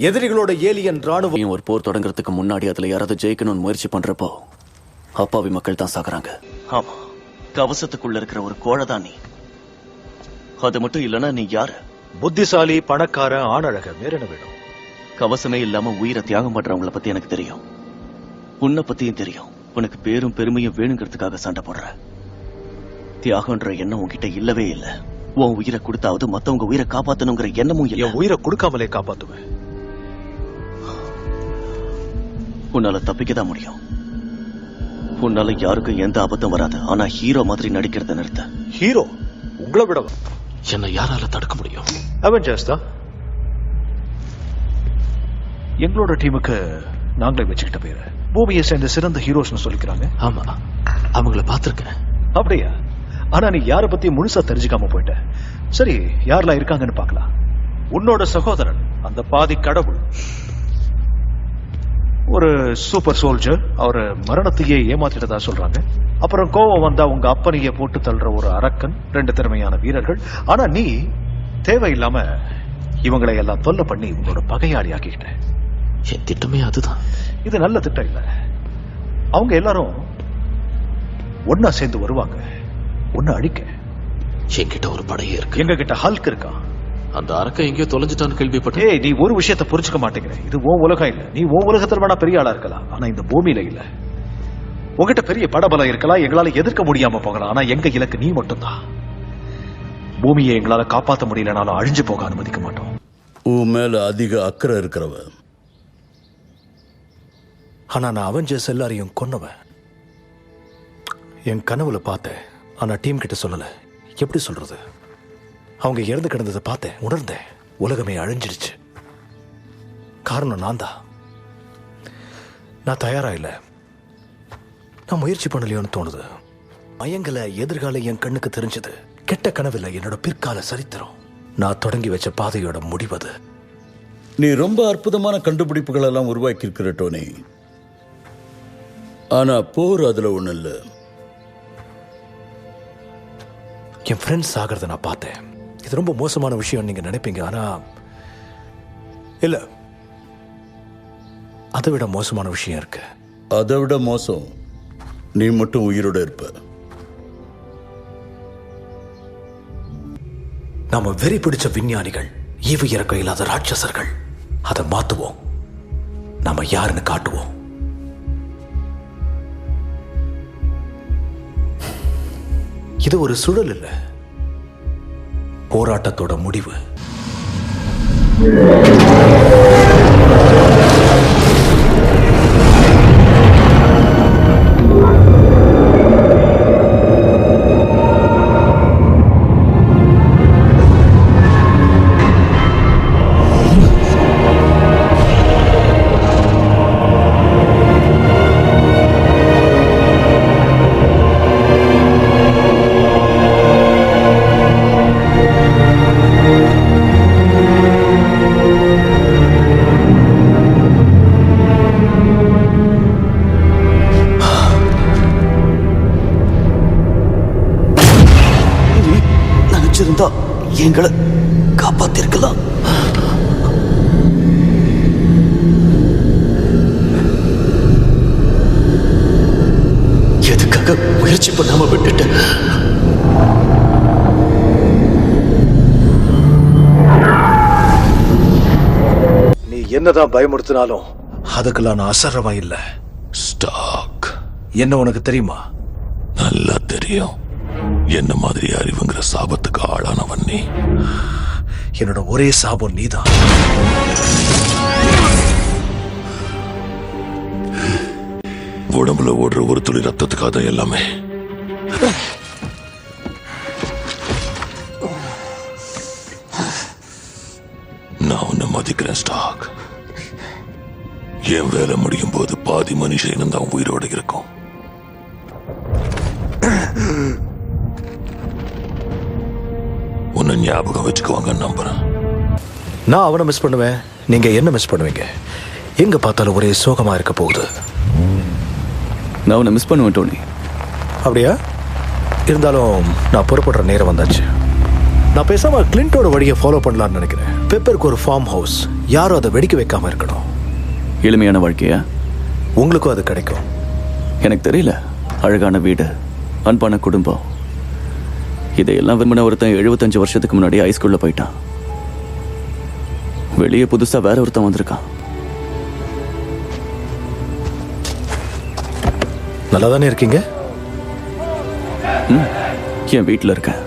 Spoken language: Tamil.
எதிரிகளோட ஏலியன் ராணுவம் ஒரு போர் தொடங்குறதுக்கு முன்னாடி அதுல யாராவது ஜெயிக்கணும்னு முயற்சி பண்றப்போ அப்பாவி மக்கள் தான் சாகுறாங்க. ஆமா, கவசத்துக்குள்ள இருக்கிற ஒரு கோழதான் நீ. அது மட்டும் இல்லனா நீ யாரு? புத்திசாலி, பணக்காரன், ஆணழக, வேற என்ன வேணும்? கவசமே இல்லாம உயிரை தியாகம் பண்றவங்கள பத்தி எனக்கு தெரியும். உன்னை பத்தியும் தெரியும். உனக்கு பேரும் பெருமையும் வேணுங்கிறதுக்காக சண்டை போடுற. தியாகன்ற எண்ணம் உன்கிட்ட இல்லவே இல்ல. உன் உயிரை கொடுத்தாவது மத்தவங்க உயிரை காப்பாத்தணுங்கிற எண்ணமும் இல்ல. என் உயிரை கொடுக்காமலே காப்பாத்துவேன். உன்னால தப்பிக்கதான் முடியும். உன்னால யாருக்கும் எந்த ஆபத்தும் வராது. ஆனா ஹீரோ மாதிரி நடிக்கிறத நிறுத்த. ஹீரோ உங்களை விட என்ன யாரால தடுக்க முடியும்? அவெஞ்சர்ஸ் தான். எங்களோட டீமுக்கு நாங்களே வச்சுக்கிட்ட பேரு பூமியை சேர்ந்த சிறந்த ஹீரோஸ்னு சொல்லிக்கிறாங்க. ஆமா, அவங்கள பாத்திருக்கேன். அப்படியா? ஆனா நீ யார பத்தி முழுசா தெரிஞ்சுக்காம போயிட்ட. சரி, யாரெல்லாம் இருக்காங்கன்னு பாக்கலாம். உன்னோட சகோதரன், அந்த பாதி கடவுள், ஒரு சூப்பர் சோல்ஜர், அவரு மரணத்தையே ஏமாத்திட்டதா சொல்றாங்க. அப்புறம் கோவம் வந்தா உங்க அப்பனையே போட்டு தள்ளுற ஒரு அரக்கன், 2 திறமையான வீரர்கள். ஆனா நீ தேவையில்லாம இவங்களை எல்லாம் தொல்லை பண்ணி உங்களோட பகையாளி ஆக்கிக்கிட்ட. என் திட்டமே அதுதான். இது நல்ல திட்டம் இல்ல. அவங்க எல்லாரும் ஒன்னா சேர்ந்து வருவாங்க, ஒன்னு அழிக்க. என்கிட்ட ஒரு படையே இருக்கு. எங்க கிட்ட ஹல்க் இருக்கான். அந்த அரக்க எங்கேயோ தொலைஞ்சிட்டான்னு கேள்விப்பட்டேன். ஏய், நீ ஒரு விஷயத்தை புரிஞ்சுக்க மாட்டேங்கிற. இது உன் உலகம் இல்ல. நீ உன் உலகத்துல வேணா பெரிய ஆளா இருக்கலாம், ஆனா இந்த பூமியில இல்ல. உங்ககிட்ட பெரிய படபலம் இருக்கலாம், எங்களால எதிர்க்க முடியாம போகலாம். ஆனா எங்க இலக்கு நீ மட்டும்தான். பூமியை எங்களால காப்பாற்ற முடியலனாலும் அழிஞ்சு போக அனுமதிக்க மாட்டோம். உன் மேல அதிக அக்கறை இருக்கிறவன். ஆனா நான் அவெஞ்சர்ஸ் எல்லாரையும் கொன்னவன். என் கனவுல பார்த்தேன், ஆனா டீம் கிட்ட சொல்லல. எப்படி சொல்றது? அவங்க இறந்து கிடந்ததை பார்த்தேன், உணர்ந்தேன். உலகமே அழிஞ்சிருச்சு. காரணம் நான் தான். நான் தயாரா இல்ல. நான் முயற்சி பண்ணலையோன்னு தோணுது. மயங்கல எதிர்கால என் கண்ணுக்கு தெரிஞ்சது. கெட்ட கனவில்லை, என்னோட பிற்கால சரித்திரம். நான் தொடங்கி வச்ச பாதையோட முடிவது. நீ ரொம்ப அற்புதமான கண்டுபிடிப்புகள் எல்லாம் உருவாக்கி இருக்கிற டோனி. ஆனா போர் அதுல ஒண்ணு இல்ல. என் ஃப்ரெண்ட்ஸ் ஆகிறத நான் பார்த்தேன். இது ரொம்ப மோசமான விஷயம் நீங்க நினைப்பீங்க, ஆனா இல்ல, அதை விட மோசமான விஷயம் இருக்கு. அதை விட மோசம், நீ மட்டும் உயிரோட இருப்ப. நாம வெறி பிடிச்ச விஞ்ஞானிகள், ஈவு இறக்கம் இல்லாத ராட்சசர்கள். அதை மாத்துவோம். நாம யாருன்னு காட்டுவோம். இது ஒரு சுழல் இல்ல, போராட்டத்தோட முடிவு. இருந்தா எங்களை காப்பாத்திருக்கலாம். எதுக்காக முயற்சி பண்ணாம விட்டுட்டு? நீ என்னதான் பயமுறுத்தினாலும் அதுக்கெல்லாம் நான் அசரவா இல்ல. ஸ்டாக், என்ன உனக்கு தெரியுமா? நல்லா தெரியும். என்ன மாதிரி அறிவுங்கிற சாபத்துக்கு ஆளானவன் நீ. என்னோட ஒரே சாபம் நீதான். உடம்புல ஓடுற ஒரு துளி ரத்தத்துக்காக எல்லாமே. நான் உன்னை மதிக்கிறேன் ஸ்டாக். என் வேலை முடியும் போது பாதி மனுஷ இனம் தான் உயிரோட இருக்கும். உன்னை ஞாபகம் வச்சுக்குவாங்க நம்புறேன். நான் அவனை மிஸ் பண்ணுவேன், நீங்க என்ன மிஸ் பண்ணுவீங்க. எங்க பார்த்தாலும் ஒரே சோகமா இருக்க போகுது. நான் உன்னை மிஸ் பண்ணுவேன் டோனி. அப்படியா? இருந்தாலும் நான் புறப்படுற நேரம் வந்தாச்சு. நான் பேசாம கிளின்டோட வழியை ஃபாலோ பண்ணலாம்னு நினைக்கிறேன். பெப்பருக்கு ஒரு ஃபார்ம் ஹவுஸ், யாரும் அதை வெடிக்க வைக்காம இருக்கணும். எளிமையான வாழ்க்கையா? உங்களுக்கும் அது கிடைக்கும். எனக்கு தெரியல. அழகான வீடு, அன்பான குடும்பம், இதையெல்லாம் விரும்பின ஒருத்தன் 75 வருஷத்துக்கு முன்னாடி ஹைஸ்கூல்ல போயிட்டான். வெளியே புதுசா வேற ஒருத்தன் வந்திருக்கான். நல்லா தானே இருக்கீங்க? என் வீட்டில் இருக்கேன்.